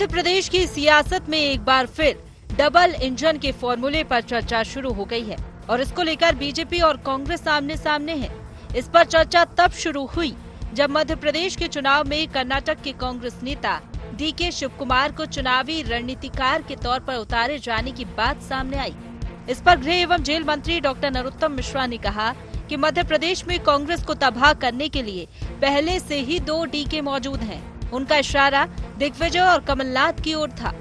मध्य प्रदेश की सियासत में एक बार फिर डबल इंजन के फॉर्मूले पर चर्चा शुरू हो गई है और इसको लेकर बीजेपी और कांग्रेस आमने सामने है। इस पर चर्चा तब शुरू हुई जब मध्य प्रदेश के चुनाव में कर्नाटक के कांग्रेस नेता डीके शिवकुमार को चुनावी रणनीतिकार के तौर पर उतारे जाने की बात सामने आई। इस पर गृह एवं जेल मंत्री डॉक्टर नरोत्तम मिश्रा ने कहा कि मध्य प्रदेश में कांग्रेस को तबाह करने के लिए पहले से ही 2 डीके मौजूद हैं। उनका इशारा दिग्विजय और कमलनाथ की ओर था।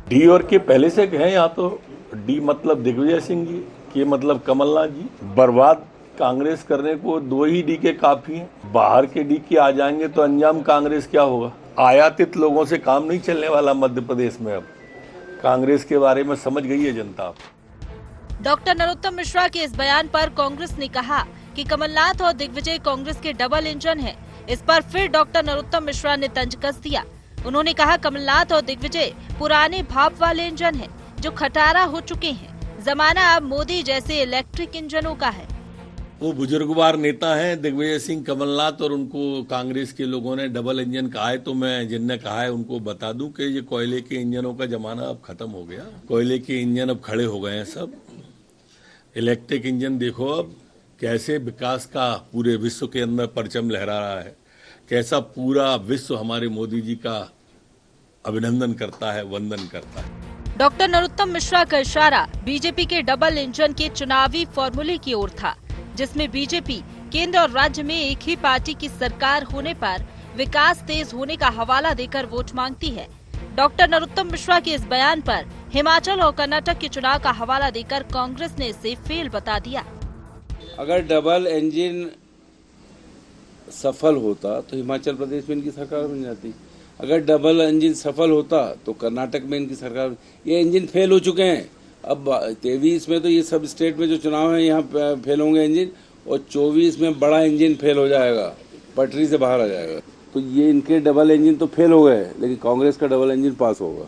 डी और के पहले से हैं, यहाँ तो डी मतलब दिग्विजय सिंह जी, के मतलब कमलनाथ जी। बर्बाद कांग्रेस करने को 2 ही डी के काफी हैं। बाहर के डी के आ जाएंगे तो अंजाम कांग्रेस क्या होगा। आयातित लोगों से काम नहीं चलने वाला मध्य प्रदेश में। अब कांग्रेस के बारे में समझ गई है जनता। डॉक्टर नरोत्तम मिश्रा के इस बयान पर कांग्रेस ने कहा कि कमलनाथ और दिग्विजय कांग्रेस के डबल इंजन हैं। इस पर फिर डॉक्टर नरोत्तम मिश्रा ने तंज कस दिया। उन्होंने कहा कमलनाथ और दिग्विजय पुराने भाप वाले इंजन हैं जो खटारा हो चुके हैं। जमाना अब मोदी जैसे इलेक्ट्रिक इंजनों का है। वो बुजुर्गवार नेता हैं दिग्विजय सिंह, कमलनाथ, और उनको कांग्रेस के लोगों ने डबल इंजन कहा है। तो मैं जिनने कहा है उनको बता दूं कि ये कोयले के इंजनों का जमाना अब खत्म हो गया। कोयले के इंजन अब खड़े हो गए हैं सब। इलेक्ट्रिक इंजन देखो अब कैसे विकास का पूरे विश्व के अंदर परचम लहरा रहा है, कैसा पूरा विश्व हमारे मोदी जी का अभिनंदन करता है, वंदन करता है। डॉक्टर नरोत्तम मिश्रा का इशारा बीजेपी के डबल इंजन के चुनावी फॉर्मूले की ओर था, जिसमें बीजेपी केंद्र और राज्य में एक ही पार्टी की सरकार होने पर विकास तेज होने का हवाला देकर वोट मांगती है। डॉक्टर नरोत्तम मिश्रा के इस बयान पर हिमाचल और कर्नाटक के चुनाव का हवाला देकर कांग्रेस ने इसे फेल बता दिया। अगर डबल इंजन सफल होता तो हिमाचल प्रदेश में इनकी सरकार बन जाती। अगर डबल इंजन सफल होता तो कर्नाटक में इनकी सरकार। ये इंजन फेल हो चुके हैं। अब 23 में तो ये सब स्टेट में जो चुनाव है यहाँ फेल होंगे इंजन, और 24 में बड़ा इंजन फेल हो जाएगा, पटरी से बाहर आ जाएगा। तो ये इनके डबल इंजन तो फेल हो गए, लेकिन कांग्रेस का डबल इंजन पास होगा।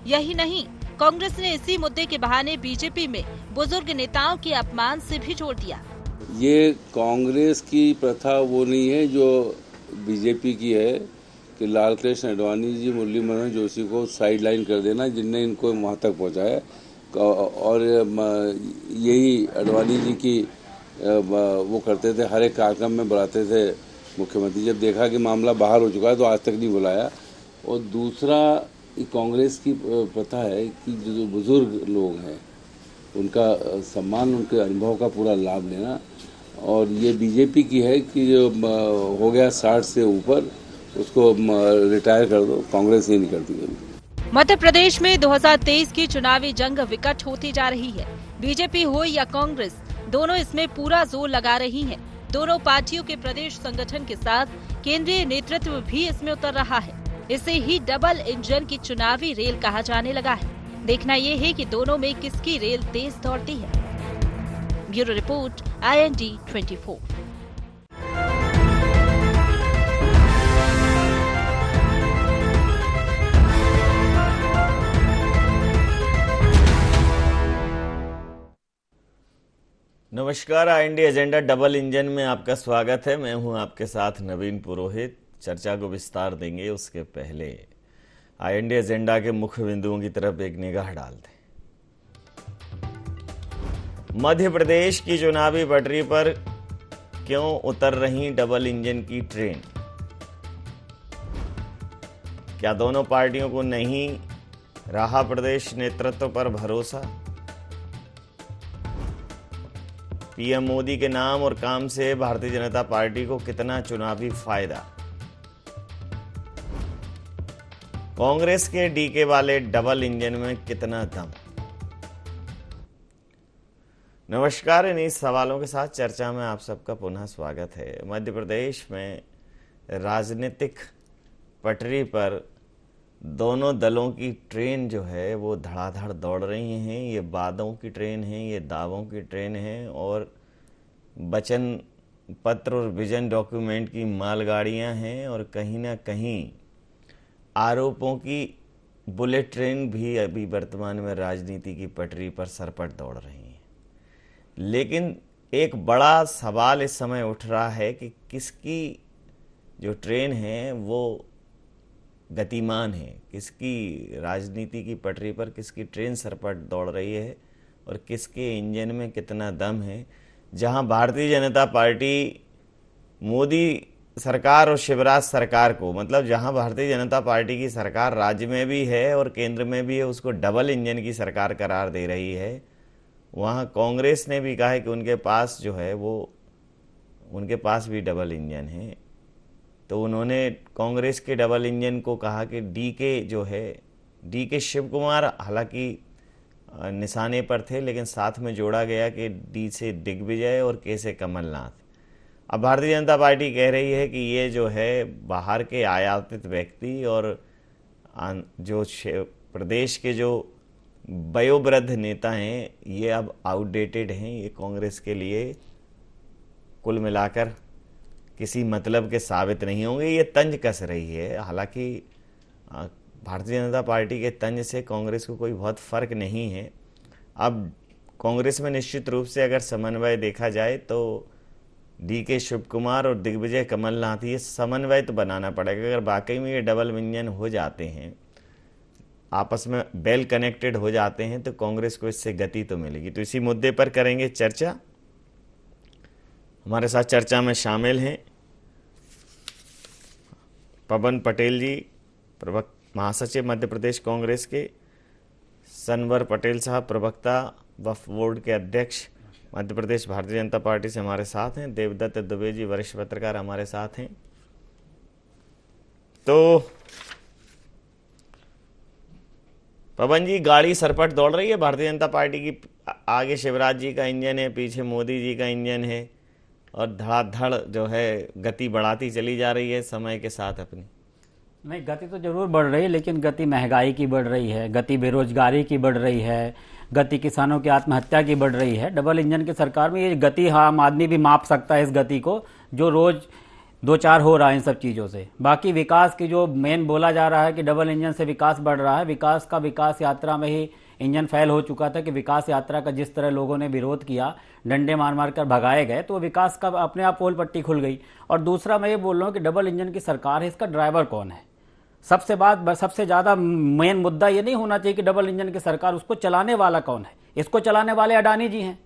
यही नहीं, कांग्रेस ने इसी मुद्दे के बहाने बीजेपी में बुजुर्ग नेताओं के अपमान से भी जोड़ दिया। ये कांग्रेस की प्रथा वो नहीं है जो बीजेपी की है कि लाल कृष्ण आडवाणी जी, मुरली मनोहर जोशी को साइड लाइन कर देना, जिनने इनको वहाँ तक पहुँचाया। और यही आडवाणी जी की वो करते थे, हर एक कार्यक्रम में बुलाते थे मुख्यमंत्री। जब देखा कि मामला बाहर हो चुका है तो आज तक नहीं बुलाया। और दूसरा कांग्रेस की प्रथा है कि जो बुजुर्ग लोग हैं उनका सम्मान, उनके अनुभव का पूरा लाभ लेना। और ये बीजेपी की है कि जो हो गया 60 से ऊपर उसको रिटायर कर दो। कांग्रेस ये नहीं करती है। मध्य प्रदेश में 2023 की चुनावी जंग विकट होती जा रही है। बीजेपी हो या कांग्रेस, दोनों इसमें पूरा जोर लगा रही हैं। दोनों पार्टियों के प्रदेश संगठन के साथ केंद्रीय नेतृत्व भी इसमें उतर रहा है। इसे ही डबल इंजन की चुनावी रेल कहा जाने लगा है। देखना ये है कि दोनों में किसकी रेल तेज दौड़ती है। Bureau report, IND 24। नमस्कार, IND एजेंडा डबल इंजन में आपका स्वागत है। मैं हूं आपके साथ नवीन पुरोहित। चर्चा को विस्तार देंगे उसके पहले IND एजेंडा के मुख्य बिंदुओं की तरफ एक निगाह डाल दें। मध्य प्रदेश की चुनावी पटरी पर क्यों उतर रही डबल इंजन की ट्रेन? क्या दोनों पार्टियों को नहीं रहा प्रदेश नेतृत्व पर भरोसा? PM मोदी के नाम और काम से भारतीय जनता पार्टी को कितना चुनावी फायदा? कांग्रेस के डीके वाले डबल इंजन में कितना दम? नमस्कार, इन्हीं सवालों के साथ चर्चा में आप सबका पुनः स्वागत है। मध्य प्रदेश में राजनीतिक पटरी पर दोनों दलों की ट्रेन जो है वो धड़ाधड़ दौड़ रही हैं। ये वादों की ट्रेन है, ये दावों की ट्रेन है और वचन पत्र और विजन डॉक्यूमेंट की मालगाड़ियां हैं। और कहीं ना कहीं आरोपों की बुलेट ट्रेन भी अभी वर्तमान में राजनीति की पटरी पर सरपट दौड़ रही है। लेकिन एक बड़ा सवाल इस समय उठ रहा है कि किसकी जो ट्रेन है वो गतिमान है, किसकी राजनीति की पटरी पर किसकी ट्रेन सरपट दौड़ रही है और किसके इंजन में कितना दम है। जहां भारतीय जनता पार्टी मोदी सरकार और शिवराज सरकार को, मतलब जहां भारतीय जनता पार्टी की सरकार राज्य में भी है और केंद्र में भी है, उसको डबल इंजन की सरकार करार दे रही है, वहां कांग्रेस ने भी कहा है कि उनके पास जो है वो उनके पास भी डबल इंजन है। तो उन्होंने कांग्रेस के डबल इंजन को कहा कि डी के शिव कुमार हालांकि निशाने पर थे, लेकिन साथ में जोड़ा गया कि डी से दिग्विजय और के से कमलनाथ। अब भारतीय जनता पार्टी कह रही है कि ये जो है बाहर के आयातित व्यक्ति और जो प्रदेश के जो वयोवृद्ध नेता हैं ये अब आउटडेटेड हैं, ये कांग्रेस के लिए कुल मिलाकर किसी मतलब के साबित नहीं होंगे। ये तंज कस रही है। हालांकि भारतीय जनता पार्टी के तंज से कांग्रेस को कोई बहुत फर्क नहीं है। अब कांग्रेस में निश्चित रूप से अगर समन्वय देखा जाए तो डी के शिव कुमार और दिग्विजय कमलनाथ, ये समन्वय तो बनाना पड़ेगा। अगर वाकई में ये डबल इंजन हो जाते हैं, आपस में वेल कनेक्टेड हो जाते हैं, तो कांग्रेस को इससे गति तो मिलेगी। तो इसी मुद्दे पर करेंगे चर्चा। हमारे साथ चर्चा में शामिल हैं पवन पटेल जी, महासचिव मध्य प्रदेश कांग्रेस के, सनवर पटेल साहब प्रवक्ता वक्फ बोर्ड के अध्यक्ष मध्य प्रदेश भारतीय जनता पार्टी से हमारे साथ हैं, देवदत्त दुबे जी वरिष्ठ पत्रकार हमारे साथ हैं। तो पवन जी, गाड़ी सरपट दौड़ रही है भारतीय जनता पार्टी की। आगे शिवराज जी का इंजन है, पीछे मोदी जी का इंजन है और धड़ाधड़ जो है गति बढ़ाती चली जा रही है समय के साथ अपनी। नहीं, गति तो जरूर बढ़ रही है, लेकिन गति महंगाई की बढ़ रही है, गति बेरोजगारी की बढ़ रही है, गति किसानों की आत्महत्या की बढ़ रही है। डबल इंजन की सरकार में ये गति आम आदमी भी माप सकता है, इस गति को जो रोज दो चार हो रहा है इन सब चीज़ों से। बाकी विकास की जो मेन बोला जा रहा है कि डबल इंजन से विकास बढ़ रहा है, विकास यात्रा में ही इंजन फेल हो चुका था कि विकास यात्रा का जिस तरह लोगों ने विरोध किया, डंडे मार मार कर भगाए गए, तो विकास का अपने आप पोल पट्टी खुल गई। और दूसरा मैं ये बोल रहा हूँ कि डबल इंजन की सरकार है, इसका ड्राइवर कौन है। सबसे ज़्यादा मेन मुद्दा ये नहीं होना चाहिए कि डबल इंजन की सरकार, उसको चलाने वाला कौन है। इसको चलाने वाले अडानी जी हैं।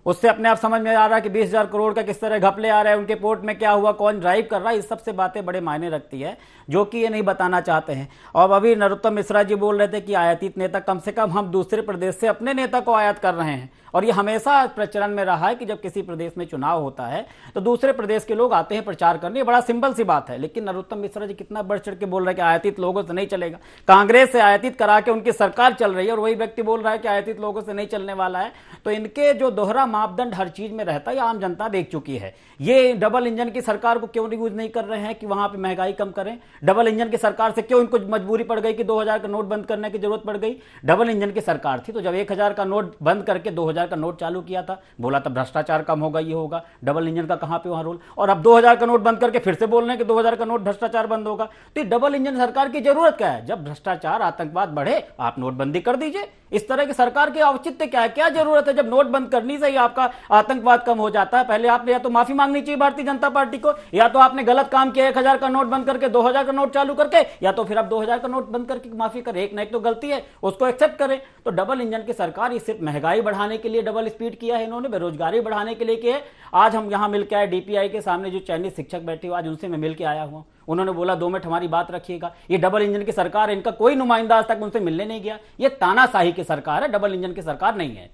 उससे अपने आप समझ में आ रहा है कि 20,000 करोड़ का किस तरह घपले आ रहे हैं, उनके पोर्ट में क्या हुआ, कौन ड्राइव कर रहा है, इस सबसे बातें बड़े मायने रखती है, जो कि ये नहीं बताना चाहते हैं। और अभी नरोत्तम मिश्रा जी बोल रहे थे कि आयातित नेता, कम से कम हम दूसरे प्रदेश से अपने नेता को आयात कर रहे हैं। और ये हमेशा प्रचलन में रहा है कि जब किसी प्रदेश में चुनाव होता है तो दूसरे प्रदेश के लोग आते हैं प्रचार करने, ये बड़ा सिंपल सी बात है। लेकिन नरोत्तम मिश्रा जी कितना बढ़ चढ़ के बोल रहे हैं कि आयातित लोगों से नहीं चलेगा। कांग्रेस से आयातित करा के उनकी सरकार चल रही है और वही व्यक्ति बोल रहा है कि आयातित लोगों से नहीं चलने वाला है। तो इनके जो दोहरा मापदंड हर चीज में रहता है, आम जनता देख चुकी है। ये डबल इंजन की सरकार को क्यों यूज नहीं कर रहे हैं कि वहां पे महंगाई कम करें। डबल इंजन की सरकार से क्यों इनको मजबूरी पड़ गई कि 2000 का नोट बंद करने की जरूरत पड़ गई। डबल इंजन की सरकार थी तो जब 1000 का नोट बंद करके 2000 का नोट चालू किया था, बोला था भ्रष्टाचार कम होगा, ये होगा। डबल इंजन का कहां पे वहां रोल। और अब 2000 का नोट बंद करके फिर से बोल रहे हैं कि 2000 का नोट भ्रष्टाचार बंद होगा। तो डबल इंजन सरकार की जरूरत क्या है। जब भ्रष्टाचार आतंकवाद बढ़े आप नोटबंदी कर दीजिए। इस तरह की सरकार के औचित्य क्या है, क्या जरूरत है। जब नोट बंद करने से ही आपका आतंकवाद कम हो जाता है। पहले आपने या तो माफी मांगनी चाहिए भारतीय जनता पार्टी को, या तो आपने गलत काम किया 1000 का नोट बंद करके 2000 का नोट चालू करके, या तो फिर आप 2000 का नोट बंद करके माफी करें। एक ना एक तो गलती है, उसको एक्सेप्ट करें। तो डबल इंजन की सरकार, ये सिर्फ महंगाई बढ़ाने के लिए डबल स्पीड किया है इन्होंने, बेरोजगारी बढ़ाने के लिए किया है। आज हम यहां मिलकर आए, डीपीआई के सामने जो चाइनीज शिक्षक बैठे हुए, आज उनसे मैं मिलकर आया हुआ। उन्होंने बोला 2 मिनट हमारी बात रखिएगा। ये डबल इंजन की सरकार है, इनका कोई नुमाइंदा आज तक उनसे मिलने नहीं गया। ये तानाशाही की सरकार है, डबल इंजन की सरकार नहीं है।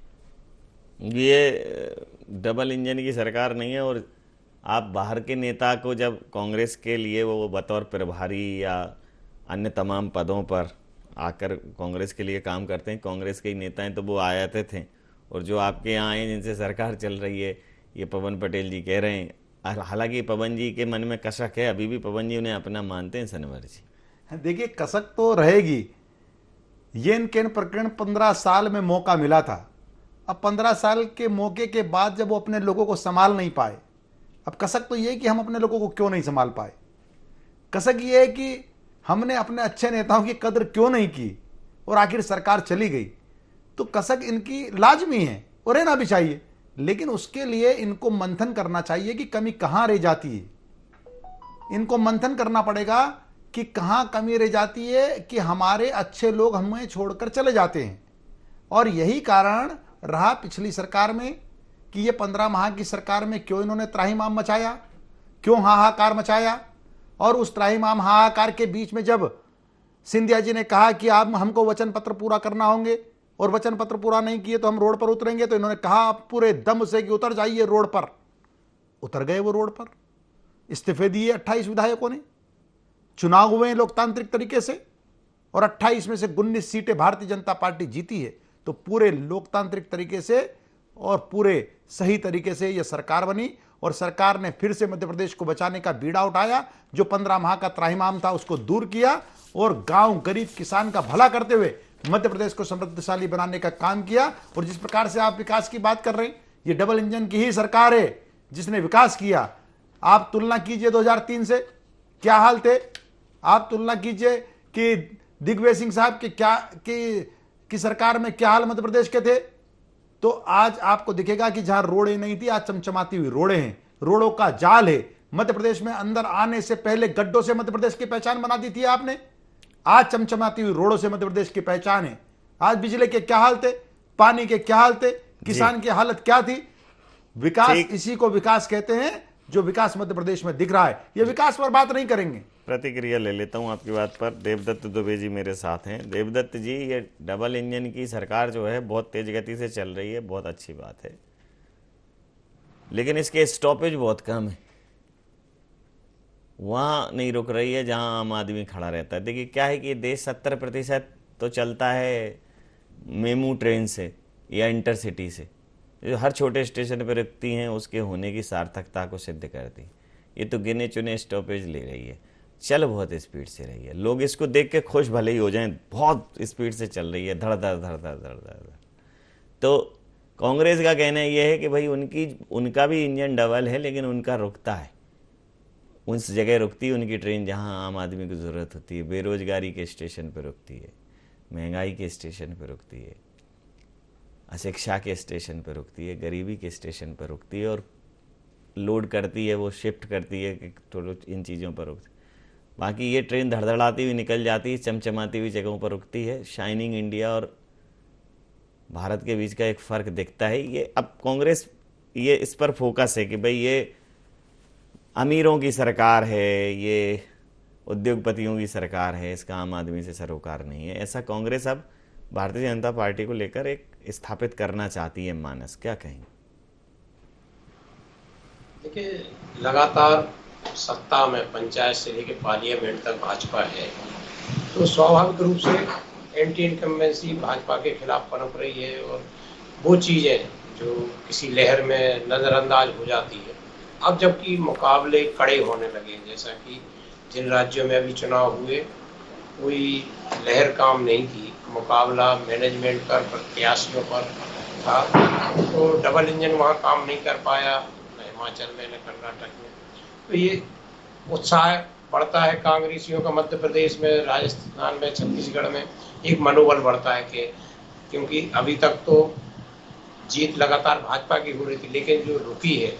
ये डबल इंजन की सरकार नहीं है। और आप बाहर के नेता को जब कांग्रेस के लिए वो बतौर प्रभारी या अन्य तमाम पदों पर आकर कांग्रेस के लिए काम करते हैं, कांग्रेस के नेता हैं, तो वो आयातित हैं। और जो आपके यहाँ आए जिनसे सरकार चल रही है, ये पवन पटेल जी कह रहे हैं। हालांकि पवन जी के मन में कसक है, अभी भी पवन जी उन्हें अपना मानते हैं सनवर जी। देखिए, कसक तो रहेगी। ये इनके प्रकरण 15 साल में मौका मिला था। अब 15 साल के मौके के बाद जब वो अपने लोगों को संभाल नहीं पाए, अब कसक तो ये कि हम अपने लोगों को क्यों नहीं संभाल पाए। कसक ये है कि हमने अपने अच्छे नेताओं की कदर क्यों नहीं की और आखिर सरकार चली गई। तो कसक इनकी लाजमी है और रहना भी चाहिए, लेकिन उसके लिए इनको मंथन करना चाहिए कि कमी कहां रह जाती है। इनको मंथन करना पड़ेगा कि कहाँ कमी रह जाती है कि हमारे अच्छे लोग हमें छोड़कर चले जाते हैं। और यही कारण रहा पिछली सरकार में कि ये 15 माह की सरकार में क्यों इन्होंने त्राहिमाम मचाया, क्यों हाहाकार मचाया। और उस त्राहिमाम हाहाकार के बीच में जब सिंधिया जी ने कहा कि आप हमको वचन पत्र पूरा करना होंगे और वचन पत्र पूरा नहीं किए तो हम रोड पर उतरेंगे, तो इन्होंने कहा आप पूरे दम से कि उतर जाइए रोड पर। उतर गए वो रोड पर, इस्तीफे दिए 28 विधायकों ने, चुनाव हुए लोकतांत्रिक तरीके से और 28 में से 19 सीटें भारतीय जनता पार्टी जीती है। तो पूरे लोकतांत्रिक तरीके से और पूरे सही तरीके से यह सरकार बनी और सरकार ने फिर से मध्य प्रदेश को बचाने का बीड़ा उठाया। जो 15 माह का त्राहिमाम था उसको दूर किया और गांव गरीब किसान का भला करते हुए मध्य प्रदेश को समृद्धशाली बनाने का काम किया। और जिस प्रकार से आप विकास की बात कर रहे हैं, ये डबल इंजन की ही सरकार है जिसने विकास किया। आप तुलना कीजिए 2003 से क्या हाल थे, आप तुलना कीजिए कि दिग्विजय सिंह साहब के की सरकार में क्या हाल मध्य प्रदेश के थे। तो आज आपको दिखेगा कि जहां रोडें नहीं थी आज चमचमाती हुई रोडें हैं, रोडों का जाल है। मध्य प्रदेश में अंदर आने से पहले गड्ढों से मध्य प्रदेश की पहचान बना दी थी आपने, आज चमचमाती हुई रोडों से मध्य प्रदेश की पहचान है। आज बिजली के क्या हाल थे, पानी के क्या हाल थे, किसान की हालत क्या थी। विकास, इसी को विकास कहते हैं जो विकास मध्य प्रदेश में दिख रहा है। ये विकास पर बात नहीं करेंगे। प्रतिक्रिया ले लेता हूं आपकी बात पर। देवदत्त दुबे जी मेरे साथ हैं। देवदत्त जी, ये डबल इंजन की सरकार जो है बहुत तेज गति से चल रही है, बहुत अच्छी बात है, लेकिन इसके स्टॉपेज बहुत कम है। वहां नहीं रुक रही है जहां आम आदमी खड़ा रहता है। देखिए क्या है कि देश 70% तो चलता है मेमू ट्रेन से या इंटरसिटी से, जो हर छोटे स्टेशन पर रुकती हैं उसके होने की सार्थकता को सिद्ध करती। ये तो गिने चुने स्टॉपेज ले रही है, चल बहुत स्पीड से रही है। लोग इसको देख के खुश भले ही हो जाएं, बहुत स्पीड से चल रही है, धड़ धड़ धड़ धड़ धड़ धड़। तो कांग्रेस का कहना यह है कि भाई उनका भी इंजन डबल है, लेकिन उनका रुकता है, उस जगह रुकती है उनकी ट्रेन जहां आम आदमी की ज़रूरत होती है। बेरोजगारी के स्टेशन पर रुकती है, महंगाई के स्टेशन पर रुकती है, अशिक्षा के स्टेशन पर रुकती है, गरीबी के स्टेशन पर रुकती है और लोड करती है, वो शिफ्ट करती है कि थोड़ा इन चीज़ों पर रुकती है। बाकी ये ट्रेन धड़धड़ाती हुई निकल जाती है, चमचमाती हुई जगहों पर रुकती है। शाइनिंग इंडिया और भारत के बीच का एक फ़र्क दिखता है। ये अब कांग्रेस ये इस पर फोकस है कि भाई ये अमीरों की सरकार है, ये उद्योगपतियों की सरकार है, इसका आम आदमी से सरोकार नहीं है। ऐसा कांग्रेस अब भारतीय जनता पार्टी को लेकर एक स्थापित करना चाहती है मानस। क्या कहेंगे? देखिए, लगातार सत्ता में पंचायत से लेकर पार्लियामेंट तक भाजपा है, तो स्वाभाविक रूप से एंटी इनकम्बेंसी भाजपा के खिलाफ पनप रही है और वो चीज़ें जो किसी लहर में नज़रअंदाज हो जाती है। अब जबकि मुकाबले कड़े होने लगे, जैसा कि जिन राज्यों में अभी चुनाव हुए कोई लहर काम नहीं की, मुकाबला मैनेजमेंट पर, प्रत्याशियों पर था, तो डबल इंजन वहाँ काम नहीं कर पाया, न हिमाचल में न कर्नाटक में। तो ये उत्साह बढ़ता है कांग्रेसियों का मध्य प्रदेश में, राजस्थान में, छत्तीसगढ़ में एक मनोबल बढ़ता है कि क्योंकि अभी तक तो जीत लगातार भाजपा की हो रही थी, लेकिन जो रुकी है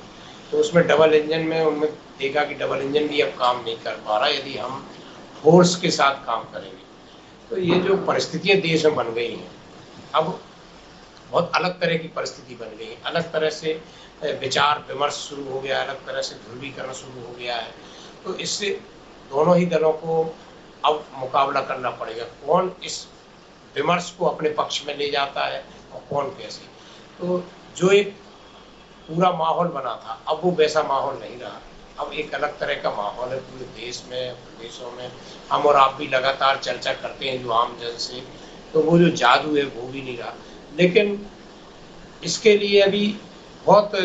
तो उसमें डबल इंजन में उनमें देखा कि डबल इंजन भी अब काम नहीं कर पा रहा यदि हम फोर्स के साथ काम करेंगे। तो ये जो परिस्थितियाँ देश में बन गई हैं, अब बहुत अलग तरह की परिस्थिति बन गई है, अलग तरह से विचार विमर्श शुरू हो गया, अलग तरह से ध्रुवीकरण शुरू हो गया है। तो इससे दोनों ही दलों को अब मुकाबला करना पड़ेगा, कौन इस विमर्श को अपने पक्ष में ले जाता है और कौन कैसे। तो जो एक पूरा माहौल बना था अब वो वैसा माहौल नहीं रहा, अब एक अलग तरह का माहौल है पूरे देश में, प्रदेशों में। हम और आप भी लगातार चर्चा करते हैं जो आम जन से, तो वो जो जादू है वो भी नहीं रहा। लेकिन इसके लिए अभी बहुत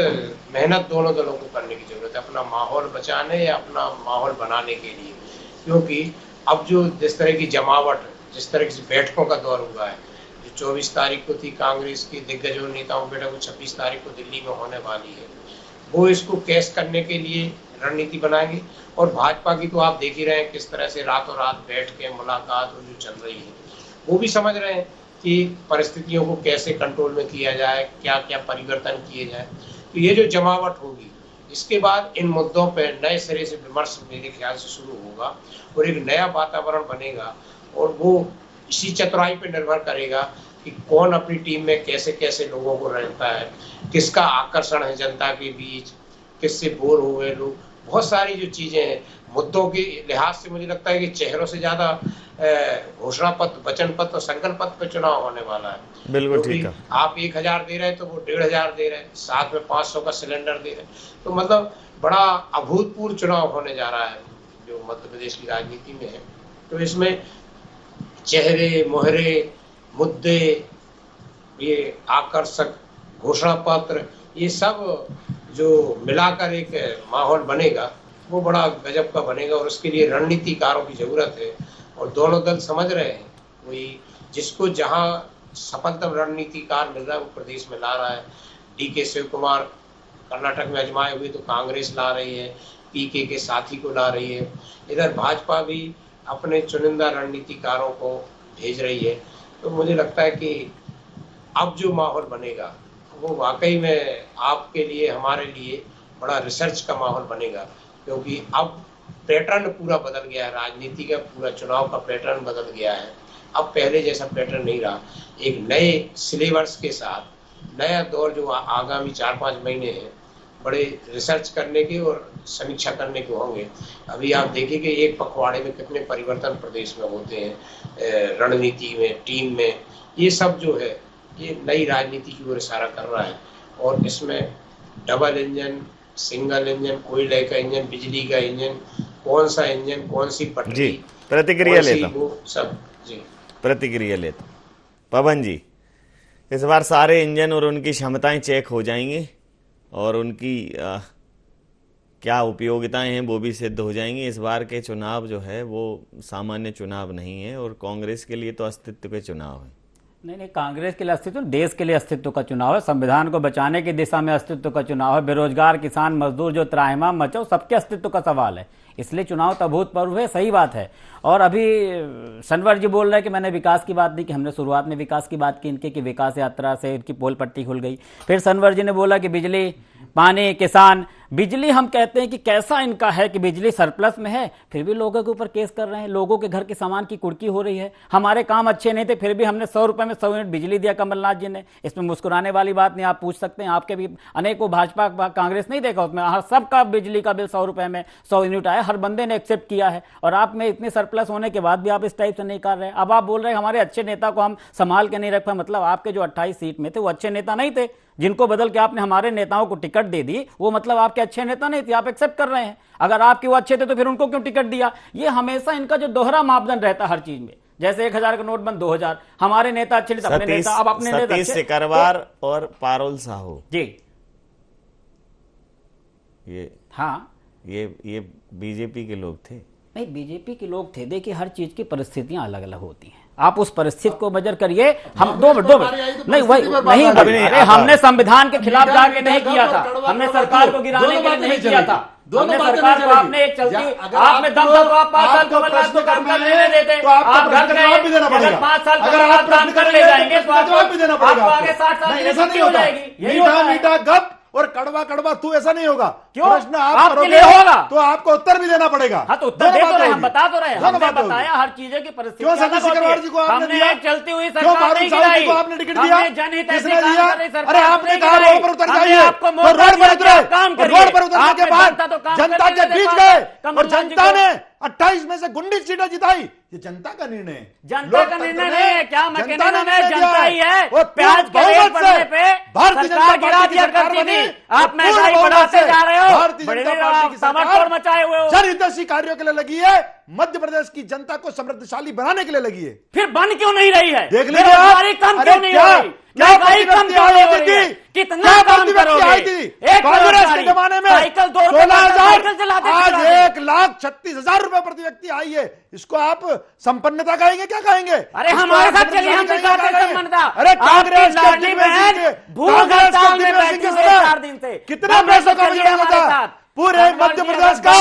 मेहनत दोनों दलों को करने की जरूरत है, अपना माहौल बचाने या अपना माहौल बनाने के लिए। क्योंकि अब जो जिस तरह की जमावट, जिस तरह की बैठकों का दौर हुआ है, जो 24 तारीख को थी कांग्रेस की दिग्गज नेताओं की बैठक, वो 26 तारीख को दिल्ली में होने वाली है, वो इसको कैश करने के लिए रणनीति बनाएंगे। और भाजपा की तो आप देख ही रहे हैं किस तरह से रातों रात बैठ के मुलाकात जो चल रही है, वो भी समझ रहे हैं कि परिस्थितियों को कैसे कंट्रोल में किया जाए, क्या क्या परिवर्तन किए जाए। तो ये जो जमावट होगी, इसके बाद इन मुद्दों पे नए सिरे से विमर्श मेरे ख्याल से शुरू होगा और एक नया वातावरण बनेगा और वो इसी चतुराई पे निर्भर करेगा कि कौन अपनी टीम में कैसे कैसे लोगों को रखता है, किसका आकर्षण है जनता के बीच, किससे बोर हो गए लोग। बहुत सारी जो चीजें हैं मुद्दों के लिहाज से मुझे लगता है कि चेहरों से ज्यादा घोषणा पत्र, वचन पत्र, संकल्प पत्र पे चुनाव होने वाला है। बिल्कुल ठीक है। आप 1000 दे रहे हैं तो वो 1500 दे रहे हैं, साथ में 500 का सिलेंडर दे रहे हैं, तो मतलब बड़ा अभूतपूर्व चुनाव होने जा रहा है जो मध्य प्रदेश की राजनीति में है। तो इसमें चेहरे, मोहरे, मुद्दे, ये आकर्षक घोषणा पत्र, ये सब जो मिलाकर एक माहौल बनेगा वो बड़ा गजब का बनेगा और उसके लिए रणनीतिकारों की जरूरत है। और दोनों दल समझ रहे हैं, वही जिसको जहां सफलतम रणनीतिकार मिल रहा है वो प्रदेश में ला रहा है। DK शिव कुमार कर्नाटक में आजमाए हुए तो कांग्रेस ला रही है, PK के साथी को ला रही है, इधर भाजपा भी अपने चुनिंदा रणनीतिकारों को भेज रही है। तो मुझे लगता है कि अब जो माहौल बनेगा वो वाकई में आपके लिए, हमारे लिए बड़ा रिसर्च का माहौल बनेगा, क्योंकि अब पैटर्न पूरा बदल गया है, राजनीति का पूरा चुनाव का पैटर्न बदल गया है। अब पहले जैसा पैटर्न नहीं रहा। एक नए सिलेबस के साथ नया दौर जो आगामी 4-5 महीने हैं बड़े रिसर्च करने के और समीक्षा करने के होंगे। अभी आप देखिए कि एक पखवाड़े में कितने परिवर्तन प्रदेश में होते हैं, रणनीति में, टीम में, ये सब जो है ये नई राजनीति की ओर इशारा कर रहा है। और इसमें डबल इंजन, सिंगल इंजन, कोयले का इंजन, बिजली का इंजन, कौन सा इंजन, कौन सी पटरी, जी प्रतिक्रिया लेता वो सब जी प्रतिक्रिया लेता पवन जी, इस बार सारे इंजन और उनकी क्षमताएं चेक हो जाएंगी और उनकी क्या उपयोगिताएं हैं वो भी सिद्ध हो जाएंगी। इस बार के चुनाव जो है वो सामान्य चुनाव नहीं है और कांग्रेस के लिए तो अस्तित्व के चुनाव है। नहीं, कांग्रेस के लिए अस्तित्व, देश के लिए अस्तित्व का चुनाव है, संविधान को बचाने की दिशा में अस्तित्व का चुनाव है। बेरोजगार, किसान, मजदूर जो त्राहिमाम मचाओ, सबके अस्तित्व का सवाल है, इसलिए चुनाव तो अभूतपूर्व है। सही बात है। और अभी सनवर जी बोल रहे हैं कि मैंने विकास की बात नहीं की, हमने शुरुआत में विकास की बात की इनके, कि विकास यात्रा से इनकी पोल पट्टी खुल गई। फिर सनवर जी ने बोला कि बिजली, पानी, किसान, बिजली हम कहते हैं कि कैसा इनका है कि बिजली सरप्लस में है, फिर भी लोगों के ऊपर केस कर रहे हैं। लोगों के घर के सामान की कुर्की हो रही है। हमारे काम अच्छे नहीं थे फिर भी हमने 100 रुपए में 100 यूनिट बिजली दिया कमलनाथ जी ने। इसमें मुस्कुराने वाली बात नहीं, आप पूछ सकते हैं, आपके भी अनेकों भाजपा कांग्रेस नहीं देखा उसमें, हर सबका बिजली का बिल 100 रुपए में 100 यूनिट आया, हर बंदे ने एक्सेप्ट किया है। और आप में इतने सरप्लस होने के बाद भी आप इस टाइप से नहीं कर रहे हैं। अब आप बोल रहे हैं हमारे अच्छे नेता को हम संभाल के नहीं रख पाए, मतलब आपके जो 28 सीट में थे वो अच्छे नेता नहीं थे, जिनको बदल के आपने हमारे नेताओं को टिकट दे दी, वो मतलब आपके अच्छे नेता नहीं थे, आप एक्सेप्ट कर रहे हैं। अगर आपके वो अच्छे थे तो फिर उनको क्यों टिकट दिया? ये हमेशा इनका जो दोहरा मापदंड रहता है हर चीज में, जैसे 1000 का नोट बंद 2000, हमारे नेता अच्छे नहीं, अपने नेता, अब अपने नेता सतीश सिकरवार और पारुल साहू जी, ये हाँ, ये बीजेपी के लोग थे? नहीं, बीजेपी के लोग थे। देखिए हर चीज की परिस्थितियां अलग अलग होती हैं, आप उस परिस्थिति को बजर करिए। हम दो नहीं वही नहीं, अरे हमने संविधान के खिलाफ जाके नहीं किया था, हमने सरकार को गिराने के लिए नहीं किया था, हमने सरकार को, आपने एक चलती, आप में दम था तो आप 5 साल कमलनाथ को काम करने नहीं देते, आप घर गए, अगर 5 साल कमलनाथ काम कर ले जाएंगे तो आपको आगे 60 साल की छुट्टी हो जाएगी। यही होता है। और कड़वा कड़वा तू, ऐसा नहीं होगा। क्यों? प्रश्न आप आपके लिए होगा तो आपको उत्तर भी देना पड़ेगा। हाँ तो उत्तर दे तो रहे, हम बता तो रहे, हमने बताया हर चीजें की परिस्थिति। क्यों सतीश सिकरवार जी को आपने दिया? हमने चलती हुई सरकार नहीं गिराई, आपने टिकट दिया, जनहित ऐसी किसने दिया? काम कर रही सरकार। अरे आपने कहा रोड पर उतर जाइए, आपको रोड पर उतरे, काम करिए, रोड पर उतरने के बाद जनता के बीच गए और जनता ने 28 में से 19 सीटें जिताई। ये जनता का निर्णय है, जनता का निर्णय नहीं है। क्या मैं कहने में जनता ही है। और प्याज के रेट बढ़ने पे सरकार गिरा दिया करती थी, आप महंगाई बढ़ाते जा रहे हो, भारतीय जनता पार्टी की सरकार मचाए हुए हो, जनहितैषी कार्यों के लिए लगी है, मध्य प्रदेश की जनता को समृद्धशाली बनाने के लिए लगी है। फिर बन क्यों नहीं रही है? देख लीजिए आप, कम क्यों नहीं हो रही? महंगाई कम क्यों नहीं हो रही है? कितना काम करोगे? एक कांग्रेस के जमाने में साइकिल 16,000, आज 1,36,000 रुपए प्रति व्यक्ति आई है। इसको आप संपन्नता कहेंगे? क्या कहेंगे? अरे हमारे साथ चलिए, हम संपन्नता। अरे कांग्रेस के दिग्विजय सिंह, कितने पैसों का बजट होता था? पूरे मध्य प्रदेश का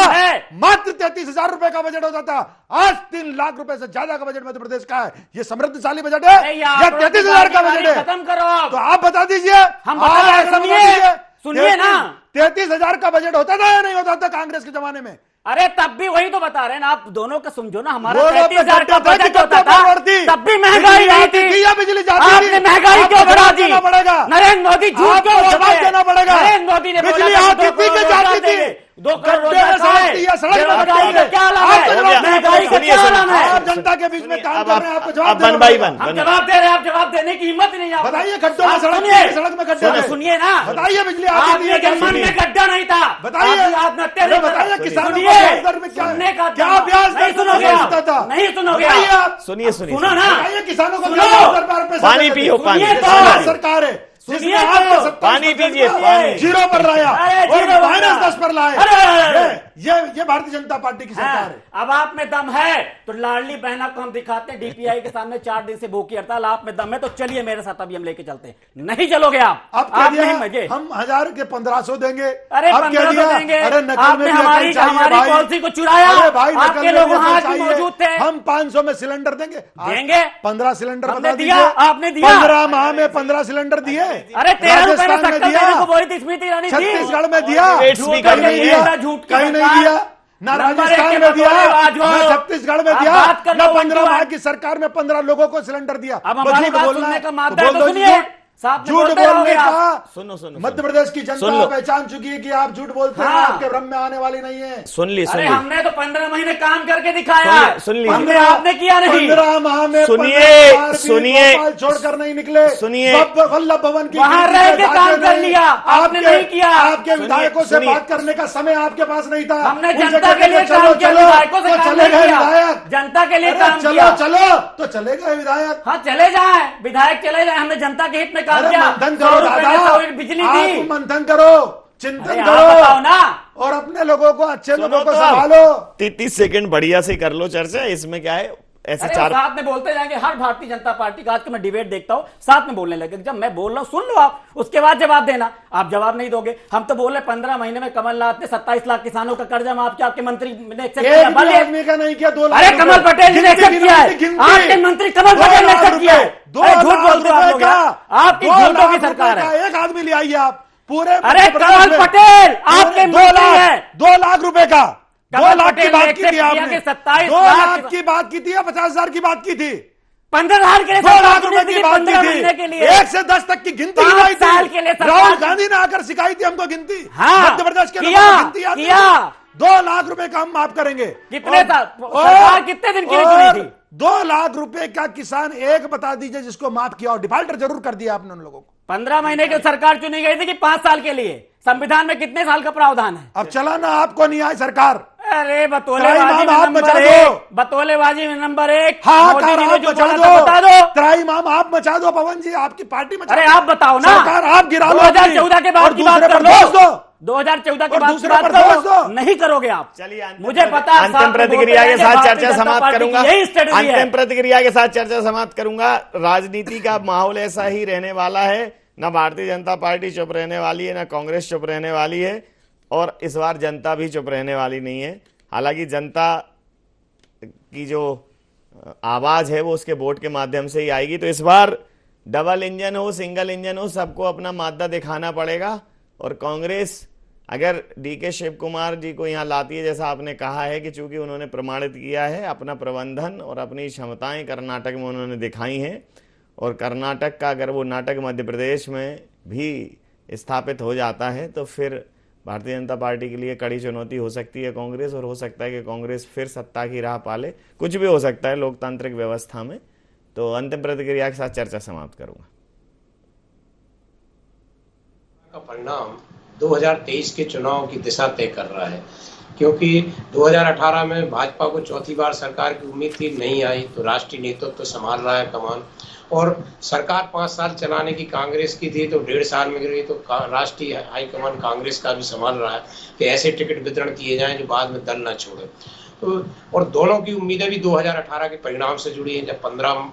मात्र 33,000 रुपए का बजट होता था, आज 3 लाख रुपए से ज्यादा का बजट मध्य प्रदेश का है। ये समृद्धशाली बजट है या 33,000 का बजट है? खत्म करो तो आप बता दीजिए, हम बता रहे, सुनिए ना, 33,000 का बजट होता था या नहीं होता था कांग्रेस के जमाने में? अरे तब भी वही तो बता रहे हैं ना आप दोनों का समझो ना, हमारा वो लोग 33,000 का गड्ढे थे बजट कि होता गड्ढे था, परवर्ती? तब भी महंगाई नहीं थी। या बिजली जाती थी? आपने महंगाई क्यों बढ़ा दी? देना पड़ेगा नरेंद्र मोदी झूठ क्यों आपको बोलते जवाब हैं? देना पड़ेगा। नरेंद्र मोदी ने बोला बिजली था आती थी कि जाती थी? 2 करोड़ गड्ढे में सड़क थी या सड़क में महंगाई का क्या आलम है? महंगाई का क्या आलम है? आप जनता के बीच में काम कर रहे हैं, आपको जवाब बन देना भाई पड़ेगा। बन हम जवाब दे रहे हैं, आप जवाब देने की हिम्मत नहीं है। बताइए गड्ढों में सड़क सुनिए, थी, सड़क में गड्ढे थे? सुनिए ना, बताइए बिजली आती थी आपने या के जाती मन थी? में गड्ढा नहीं था। बताइए आत्महत्या अरे नहीं बताइए करा। किसानों को सुनिए, ब्याज दर में सुनने का क्या ब्याज नहीं दर सुनोगे पे आप, मिलता था? नहीं सुनोगे बताइए आप। आप। सुनिए सुनो ना, बताइए किसानों को सुनो। ब्याज दर पर पैसे पानी देते थे? पियो, पानी। सुनिए तो। ये सरकार है जिसने सुनिए आपके तो। 27% पानी पीजिए, को पानी। जीरो पर लाया अरे और जीरो पर माइनस लाया। 10 पर लाए। अरे। ये भारतीय जनता पार्टी की सरकार है। अब आप में दम है तो लाडली बहना को हम दिखाते हैं डीपीआई के सामने 4 दिन से भूखी हड़ताल। आप में दम है तो चलिए मेरे साथ, अभी हम लेके चलते हैं। नहीं चलोगे आप, अब कह आप दिया नहीं मजे। हम 1000 के 1500 देंगे। अरे अब कह 1500 दिया, देंगे। अरे नकल आपने में भी हमारी अकल चाहिए भाई। पॉलिसी को चुराया। अरे भाई नकल आपके में लोग भी अकल वहां भी चाहिए। मौजूद थे। हम 500 में सिलेंडर देंगे। देंगे। 15 सिलेंडर हमने बता दिया, दीजिए। आपने दिया। 15 माह में 15 सिलेंडर दिए। अरे 13 रुपए में राजस्थान में शक्कर दिया, देने को बोली थी स्मृति ईरानी जी। छत्तीसगढ़ में दिया, रेट्स भी कहीं नहीं दिया, झूठ की कहीं नहीं सरकार। दिया, ना नंबर राजस्थान एक में के दिया, बतौले ना वाजवा। छत्तीसगढ़ में आप दिया, बात कर ना लो 15 1 माह की सरकार में 15 लोगों को सिलेंडर दिया। अब वो हमारी झूठ बात बोलना सुनने है का तो मादा है बोल तो दो सुनिए। झूठ। साथ में झूठ बोलते रहोगे बोलने आप। का सुनो मध्य प्रदेश की सुन जनता लो। पहचान चुकी है कि आप झूठ बोलते हैं, हाँ। आपके भ्रम में आने वाली नहीं है। सुन ली अरे हमने तो 15 महीने काम करके दिखाया। सुन ली। हमने आपने किया नहीं। 15 माह में सुनिए, 15 बार भी सुनिए। भोपाल छोड़कर नहीं निकले। सुनिए। वल्लभ भवन की वहां खिड़की रह पे के जाके काम कर नहीं। लिया, आपने नहीं किया। आपके विधायकों से सुनिए। बात करने का समय आपके पास नहीं था। हमने उनसे जनता के कहते लिए चलो, काम किया, चलो, विधायकों से तो काम चले नहीं गए किया। विधायक। जनता के लिए अरे काम चलो किया। चलो तो चले गए विधायक। हाँ चले जाए विधायक, चले जाए। हमने जनता के हित में काम अरे किया। मंथन 100 करो रुपए में दादा, 100 बिजली दी। आप मंथन करो, चिंतन अरे आप करो बताओ ना। और अपने लोगों को, अच्छे सुनो लोगों को तो संभालो। 30 सेकंड बढ़िया से कर लो चर्चा। इसमें क्या है, ऐसे अरे 4 साथ में बोलते जाएंगे। हर भारतीय जनता पार्टी का आज का मैं डिबेट देखता हूं, साथ में बोलने लगे। जब मैं बोल रहा हूं सुन लो आप, उसके बाद जवाब देना। आप जवाब नहीं दोगे। हम तो बोल रहे 15 महीने में कमलनाथ ने 27 लाख किसानों का कर्जा माफ किया। आपके मंत्री ने एक्सेप्ट किया। एक भी आदमी का नहीं किया। 2 लाख अरे कमल पटेल जी ने एक्सेप्ट किया है। आपके मंत्री कमल पटेल ने एक्सेप्ट किया है। 2 अरे झूठ लाख बोलते हो आप रुपए लोग का, यार। आपकी 2 झूठों लाख की सरकार रुपए है। का एक आदमी ले आइए आप पूरे अरे मध्य प्रदेश कमल में। पटेल आपके 2 मंत्री लाख हैं। 2 लाख रुपए का, 2 कमल लाख की पटेल बात ने की थी एक्सेप्ट किया आपने। कि 27 2 लाख लाख की बात की थी या 50,000 की बात की थी? 15,000 के लिए 2 लाख रुपए की बात 15 की महीने के थी। लिए 1 से 10 तक की गिनती 5 गिनाई साल के लिए थी। सरकार राहुल गांधी ने आकर सिखाई थी हमको गिनती। हाँ, मध्य प्रदेश के लोगों किया, को गिनती आती किया। थी। 2 लाख रुपए का हम माफ करेंगे। कितने साल सरकार कितने दिन के लिए चुनी थी? 2 लाख रुपए का किसान एक बता दीजिए जिसको माफ किया, और डिफाल्टर जरूर कर दिया आपने उन लोगों को। 15 महीने की सरकार चुनी गई थी कि 5 साल के लिए? संविधान में कितने साल का प्रावधान है? अब चला ना, आपको नहीं आई सरकार। अरे बतौलेबाजी में आप नंबर मचा 1, दो। बतौलेबाजी में नंबर 1। हाँ मोदी जी ने आप जो मचा बोला दो, था बता दो। त्राई माम आप मचा दो पवन जी, आपकी पार्टी मचा अरे दो। आप बताओ ना। सरकार आप गिरा लो, 2014 के बाद और की बात दूसरे कर पर लो। दोष दो। 2014 के और बाद की दूसरे बात पर कर दोष लो। दो। नहीं करोगे आप। चलिए मुझे पता है। अंतिम प्रतिक्रिया के साथ चर्चा समाप्त करूंगा। यही स्ट्रेटजी है। अंतिम प्रतिक्रिया के साथ चर्चा समाप्त करूंगा। राजनीति का माहौल ऐसा ही रहने वाला है। ना भारतीय जनता पार्टी चुप रहने वाली है, ना कांग्रेस चुप रहने वाली है, और इस बार जनता भी चुप रहने वाली नहीं है। हालांकि जनता की जो आवाज है वो उसके वोट के माध्यम से ही आएगी। तो इस बार डबल इंजन हो, सिंगल इंजन हो, सबको अपना मादा दिखाना पड़ेगा। और कांग्रेस अगर डीके शिव कुमार जी को यहाँ लाती है, जैसा आपने कहा है कि चूंकि उन्होंने प्रमाणित किया है अपना प्रबंधन और अपनी क्षमताएं कर्नाटक में उन्होंने दिखाई हैं, और कर्नाटक का अगर वो नाटक मध्य प्रदेश में भी स्थापित हो जाता है तो फिर भारतीय जनता पार्टी के लिए कड़ी चुनौती हो सकती है कांग्रेस, और हो सकता है कि कांग्रेस फिर सत्ता की राह पाले। कुछ भी हो सकता है लोकतांत्रिक व्यवस्था में। तो अंतिम प्रतिक्रिया के साथ चर्चा समाप्त करूंगा। का परिणाम 2023 के चुनाव की दिशा तय कर रहा है, क्योंकि 2018 में भाजपा को चौथी बार सरकार की उम्मीद थी, नहीं आई, तो राष्ट्रीय नेतृत्व तो संभाल रहा है कमान, और सरकार 5 साल चलाने की कांग्रेस की थी तो 1.5 साल में गिर गई, तो राष्ट्रीय हाईकमान कांग्रेस का भी संभाल रहा है कि ऐसे टिकट वितरण किए जाएं जो बाद में दल ना छोड़े। तो और दोनों की उम्मीदें भी 2018 के परिणाम से जुड़ी हैं। जब 15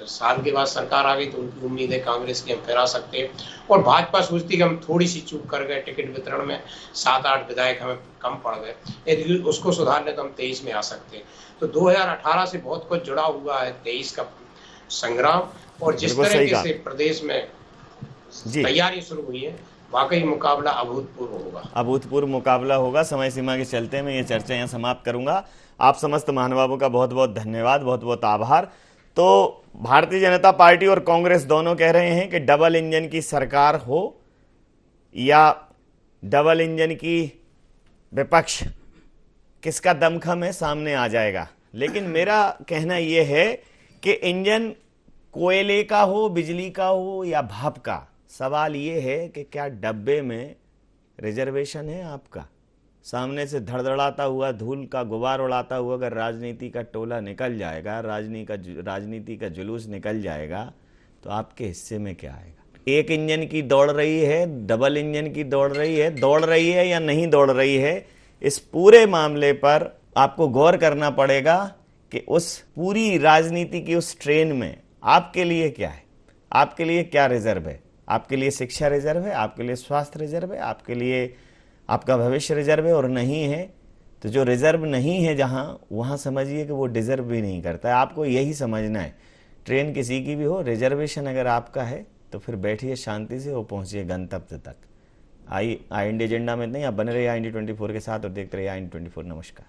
साल के बाद सरकार आ गई तो उनकी उम्मीदें कांग्रेस की हम फिरा सकते हैं, और भाजपा सोचती कि हम थोड़ी सी चूक कर गए टिकट वितरण में, 7-8 विधायक हमें कम पड़ गए, यदि उसको सुधार ले तो हम 23 में आ सकते हैं। तो 2018 से बहुत कुछ जुड़ा हुआ है 23 का संग्राम, और जिस तरीके से प्रदेश में तैयारी शुरू हुई है वाकई मुकाबला अभूतपूर्व होगा। अभूतपूर्व मुकाबला होगा। समय सीमा के चलते मैं ये चर्चा यहाँ समाप्त करूंगा। आप समस्त महानुभावों का बहुत बहुत धन्यवाद, बहुत बहुत आभार। तो भारतीय जनता पार्टी और कांग्रेस दोनों कह रहे हैं कि डबल इंजन की सरकार हो या डबल इंजन की विपक्ष, किसका दमखम है सामने आ जाएगा। लेकिन मेरा कहना यह है कि इंजन कोयले का हो, बिजली का हो या भाप का, सवाल ये है कि क्या डब्बे में रिजर्वेशन है आपका। सामने से धड़धड़ाता हुआ, धूल का गुबार उड़ाता हुआ अगर राजनीति का टोला निकल जाएगा, राजनीति का जुलूस निकल जाएगा, तो आपके हिस्से में क्या आएगा। एक इंजन की दौड़ रही है, डबल इंजन की दौड़ रही है या नहीं दौड़ रही है, इस पूरे मामले पर आपको गौर करना पड़ेगा कि उस पूरी राजनीति की उस ट्रेन में आपके लिए क्या है, आपके लिए क्या रिजर्व है। आपके लिए शिक्षा रिजर्व है, आपके लिए स्वास्थ्य रिजर्व है, आपके लिए आपका भविष्य रिजर्व है, और नहीं है तो जो रिजर्व नहीं है वहाँ समझिए कि वो डिजर्व भी नहीं करता है। आपको यही समझना है, ट्रेन किसी की भी हो, रिजर्वेशन अगर आपका है तो फिर बैठिए शांति से, वो पहुंचिए गंतव्य तक। आई इंडिया एजेंडा में नहीं, आप बने रहिए आई इंडिया 24 के साथ और देखते रहिए आई इंडिया 24। नमस्कार।